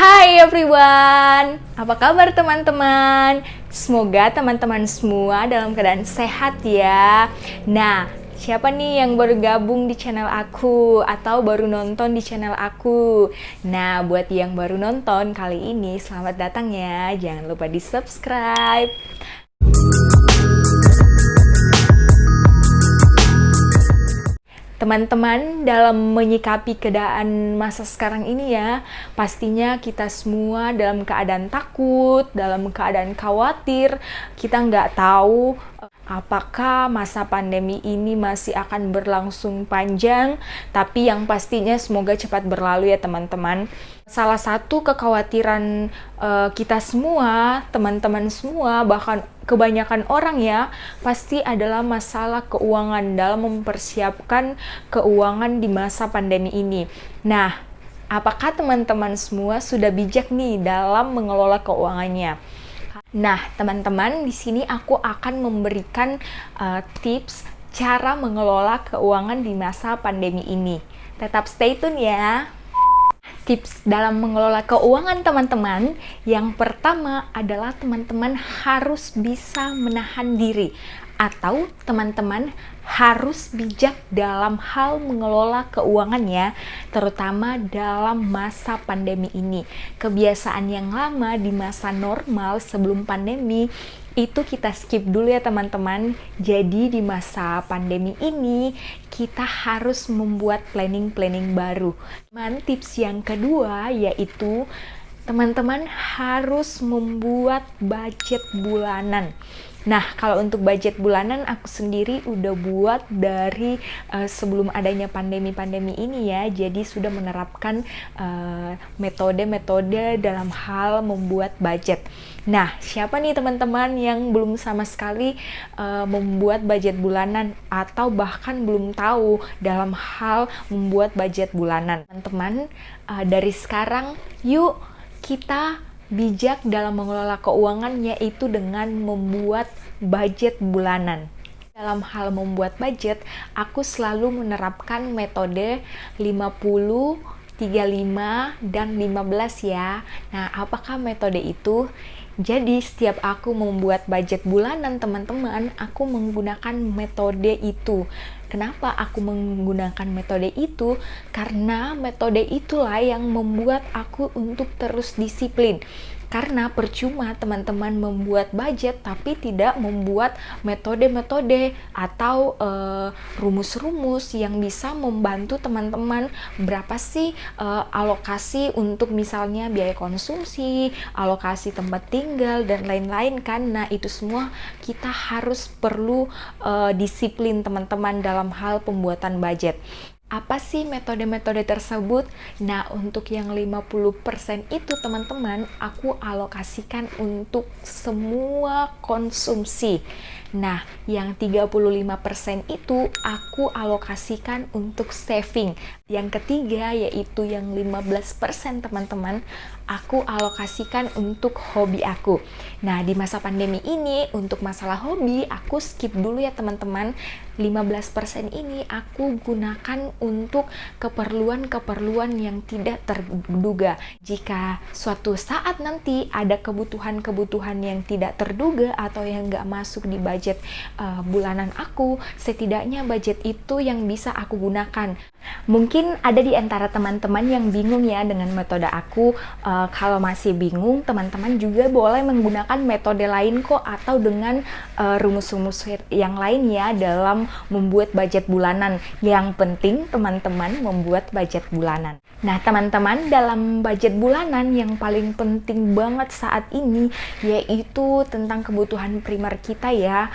Hai everyone, apa kabar teman-teman? Semoga teman-teman semua dalam keadaan sehat ya. Nah, siapa nih yang baru gabung di channel aku atau baru nonton di channel aku? Nah, buat yang baru nonton kali ini, selamat datang ya. Jangan lupa di subscribe. Teman-teman, dalam menyikapi keadaan masa sekarang ini ya, pastinya kita semua dalam keadaan takut, dalam keadaan khawatir. Kita nggak tahu apakah masa pandemi ini masih akan berlangsung panjang, tapi yang pastinya semoga cepat berlalu ya teman-teman. Salah satu kekhawatiran kita semua, teman-teman semua, bahkan kebanyakan orang ya, pasti adalah masalah keuangan dalam mempersiapkan keuangan di masa pandemi ini. Nah, apakah teman-teman semua sudah bijak nih dalam mengelola keuangannya? Nah, teman-teman, di sini aku akan memberikan tips cara mengelola keuangan di masa pandemi ini. Tetap stay tune ya. Tips dalam mengelola keuangan teman-teman, yang pertama adalah teman-teman harus bisa menahan diri atau teman-teman harus bijak dalam hal mengelola keuangannya, terutama dalam masa pandemi ini. Kebiasaan yang lama di masa normal sebelum pandemi itu kita skip dulu ya teman-teman. Jadi di masa pandemi ini kita harus membuat planning baru. Tips yang kedua yaitu teman-teman harus membuat budget bulanan. Nah, kalau untuk budget bulanan aku sendiri udah buat dari sebelum adanya pandemi ini ya. Jadi sudah menerapkan metode-metode dalam hal membuat budget. Nah, siapa nih teman-teman yang belum sama sekali membuat budget bulanan atau bahkan belum tahu dalam hal membuat budget bulanan? Teman-teman, dari sekarang yuk kita bijak dalam mengelola keuangan, yaitu dengan membuat budget bulanan. Dalam hal membuat budget, aku selalu menerapkan metode 50, 35, dan 15 ya. Nah, apakah metode itu? Jadi setiap aku membuat budget bulanan teman-teman, aku menggunakan metode itu. Kenapa aku menggunakan metode itu? Karena metode itulah yang membuat aku untuk terus disiplin. Karena percuma teman-teman membuat budget tapi tidak membuat metode-metode atau rumus-rumus yang bisa membantu teman-teman berapa sih alokasi untuk misalnya biaya konsumsi, alokasi tempat tinggal, dan lain-lain kan. Nah, itu semua kita harus perlu disiplin teman-teman dalam hal pembuatan budget. Apa sih metode-metode tersebut? Nah, untuk yang 50% itu teman-teman, aku alokasikan untuk semua konsumsi. Nah, yang 35% itu aku alokasikan untuk saving. Yang ketiga yaitu yang 15% teman-teman, aku alokasikan untuk hobi aku. Nah, di masa pandemi ini untuk masalah hobi, aku skip dulu ya teman-teman. 15% ini aku gunakan untuk keperluan-keperluan yang tidak terduga. Jika suatu saat nanti ada kebutuhan-kebutuhan yang tidak terduga atau yang nggak masuk di budget bulanan aku, setidaknya budget itu yang bisa aku gunakan. Mungkin ada di antara teman-teman yang bingung ya dengan metode aku. Kalau masih bingung, teman-teman juga boleh menggunakan metode lain kok, atau dengan rumus-rumus yang lain ya dalam membuat budget bulanan. Yang penting teman-teman membuat budget bulanan. Nah teman-teman, dalam budget bulanan yang paling penting banget saat ini yaitu tentang kebutuhan primer kita ya,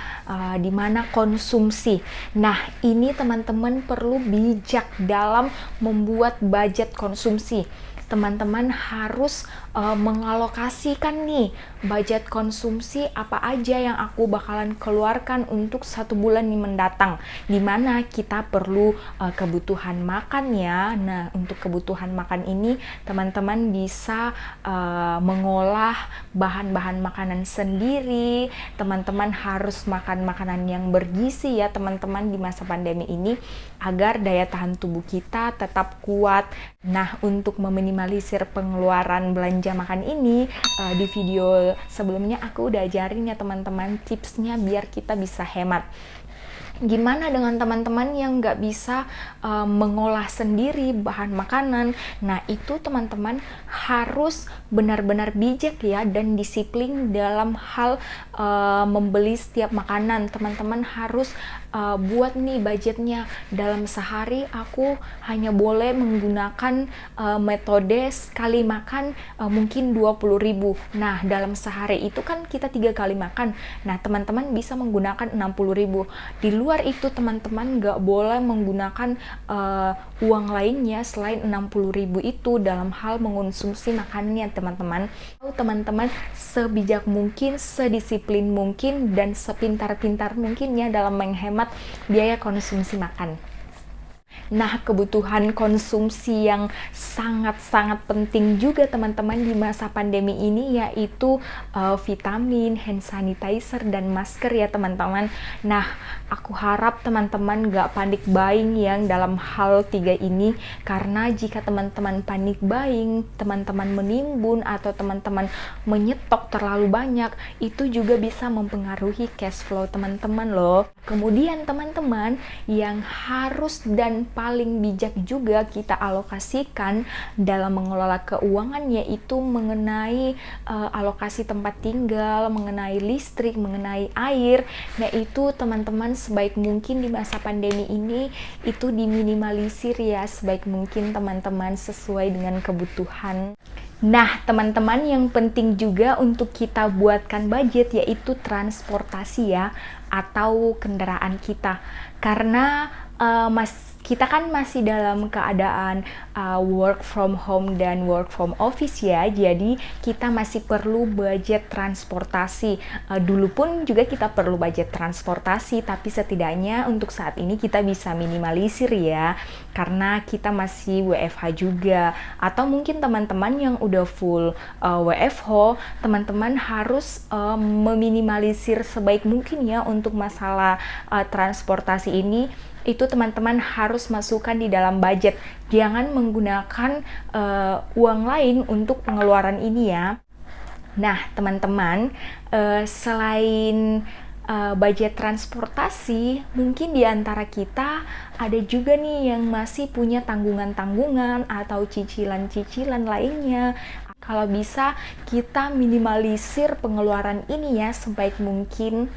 dimana konsumsi. Nah ini teman-teman perlu bijak dalam membuat budget konsumsi. Teman-teman harus mengalokasikan nih budget konsumsi apa aja yang aku bakalan keluarkan untuk 1 bulan yang mendatang, dimana kita perlu kebutuhan makan ya. Nah untuk kebutuhan makan ini teman-teman bisa mengolah bahan-bahan makanan sendiri. Teman-teman harus makan makanan yang bergizi ya teman-teman di masa pandemi ini, agar daya tahan tubuh kita tetap kuat. Nah untuk meminimalisir meminimalisir pengeluaran belanja makan ini, di video sebelumnya aku udah ajarin ya teman-teman tipsnya biar kita bisa hemat. Gimana dengan teman-teman yang nggak bisa mengolah sendiri bahan makanan? Nah, itu teman-teman harus benar-benar bijak ya dan disiplin dalam hal membeli setiap makanan. Teman-teman harus buat nih budgetnya. Dalam sehari aku hanya boleh menggunakan metode sekali makan mungkin 20.000. Nah, dalam sehari itu kan kita 3 kali makan. Nah, teman-teman bisa menggunakan 60.000. Di luar itu teman-teman nggak boleh menggunakan uang lainnya selain 60.000 itu dalam hal mengonsumsi makanannya teman-teman. Teman-teman sebijak mungkin, sedisiplin mungkin, dan sepintar-pintar mungkinnya dalam menghemat biaya konsumsi makan. Nah, kebutuhan konsumsi yang sangat-sangat penting juga teman-teman di masa pandemi ini yaitu vitamin, hand sanitizer, dan masker ya teman-teman. Nah, aku harap teman-teman gak panik buying yang dalam hal 3 ini, karena jika teman-teman panik buying, teman-teman menimbun atau teman-teman menyetok terlalu banyak, itu juga bisa mempengaruhi cash flow teman-teman loh. Kemudian teman-teman yang harus dan paling bijak juga kita alokasikan dalam mengelola keuangan yaitu mengenai alokasi tempat tinggal, mengenai listrik, mengenai air. Nah, itu teman-teman sebaik mungkin di masa pandemi ini itu diminimalisir ya sebaik mungkin teman-teman sesuai dengan kebutuhan. Nah, teman-teman yang penting juga untuk kita buatkan budget yaitu transportasi ya atau kendaraan kita. Karena kita kan masih dalam keadaan work from home dan work from office ya, jadi kita masih perlu budget transportasi. Dulu pun juga kita perlu budget transportasi, tapi setidaknya untuk saat ini kita bisa minimalisir ya, karena kita masih WFH juga. Atau mungkin teman-teman yang udah full WFH, teman-teman harus meminimalisir sebaik mungkin ya untuk masalah transportasi ini. Itu teman-teman harus masukkan di dalam budget. Jangan menggunakan uang lain untuk pengeluaran ini ya. Nah, teman-teman, selain budget transportasi, mungkin di antara kita ada juga nih yang masih punya tanggungan-tanggungan atau cicilan-cicilan lainnya. Kalau bisa, kita minimalisir pengeluaran ini ya sebaik mungkin.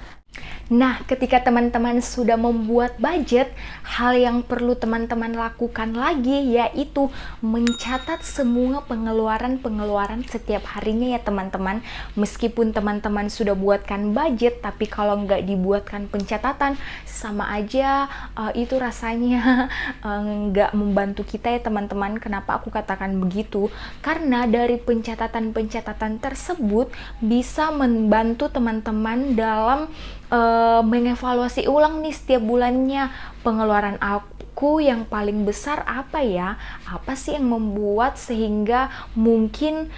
Nah, ketika teman-teman sudah membuat budget, hal yang perlu teman-teman lakukan lagi yaitu mencatat semua pengeluaran-pengeluaran setiap harinya ya teman-teman. Meskipun teman-teman sudah buatkan budget, tapi kalau nggak dibuatkan pencatatan, sama aja itu rasanya nggak membantu kita ya teman-teman. Kenapa aku katakan begitu? Karena dari pencatatan-pencatatan tersebut bisa membantu teman-teman dalam mengevaluasi ulang nih setiap bulannya, pengeluaran aku yang paling besar apa ya? Apa sih yang membuat sehingga mungkin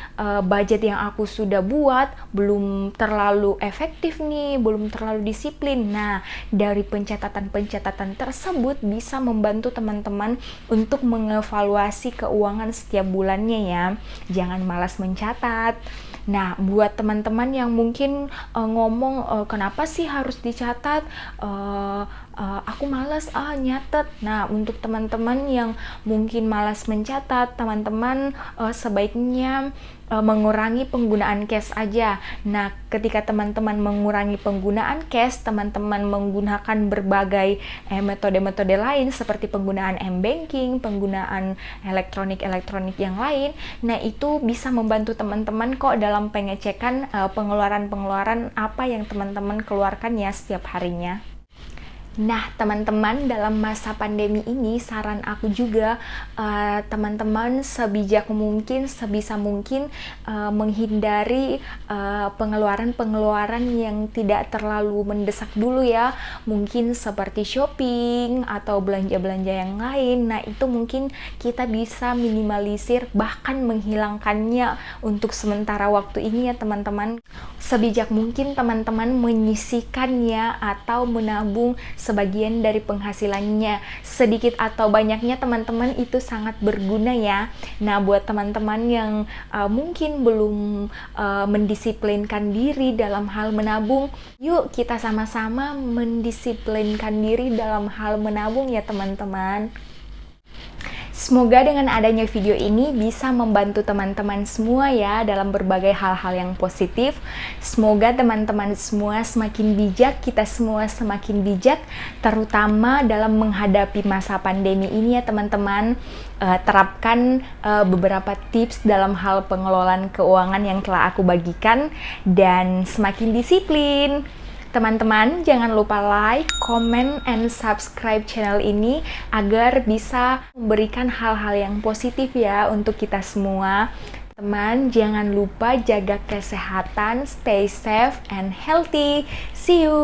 budget yang aku sudah buat belum terlalu efektif nih, belum terlalu disiplin. Nah, dari pencatatan-pencatatan tersebut bisa membantu teman-teman untuk mengevaluasi keuangan setiap bulannya ya. Jangan malas mencatat. Nah, buat teman-teman yang mungkin ngomong kenapa sih harus dicatat, aku malas nyatet. Nah, untuk teman-teman yang mungkin malas mencatat, teman-teman sebaiknya mengurangi penggunaan cash aja. Nah, ketika teman-teman mengurangi penggunaan cash, teman-teman menggunakan berbagai metode-metode lain seperti penggunaan m-banking, penggunaan elektronik yang lain. Nah, itu bisa membantu teman-teman kok dalam pengecekan pengeluaran-pengeluaran apa yang teman-teman keluarkan ya setiap harinya. Nah, teman-teman, dalam masa pandemi ini saran aku juga teman-teman sebijak mungkin, sebisa mungkin menghindari pengeluaran-pengeluaran yang tidak terlalu mendesak dulu ya. Mungkin seperti shopping atau belanja-belanja yang lain. Nah, itu mungkin kita bisa minimalisir bahkan menghilangkannya untuk sementara waktu ini ya teman-teman. Sebijak mungkin teman-teman menyisihkannya atau menabung sebagian dari penghasilannya. Sedikit atau banyaknya teman-teman itu sangat berguna ya. Nah, buat teman-teman yang mungkin belum mendisiplinkan diri dalam hal menabung, yuk kita sama-sama mendisiplinkan diri dalam hal menabung ya teman-teman. Semoga dengan adanya video ini bisa membantu teman-teman semua ya dalam berbagai hal-hal yang positif. Semoga teman-teman semua semakin bijak, kita semua semakin bijak, terutama dalam menghadapi masa pandemi ini ya teman-teman. Terapkan beberapa tips dalam hal pengelolaan keuangan yang telah aku bagikan dan semakin disiplin. Teman-teman, jangan lupa like, comment, and subscribe channel ini agar bisa memberikan hal-hal yang positif ya untuk kita semua. Teman, jangan lupa jaga kesehatan, stay safe and healthy. See you!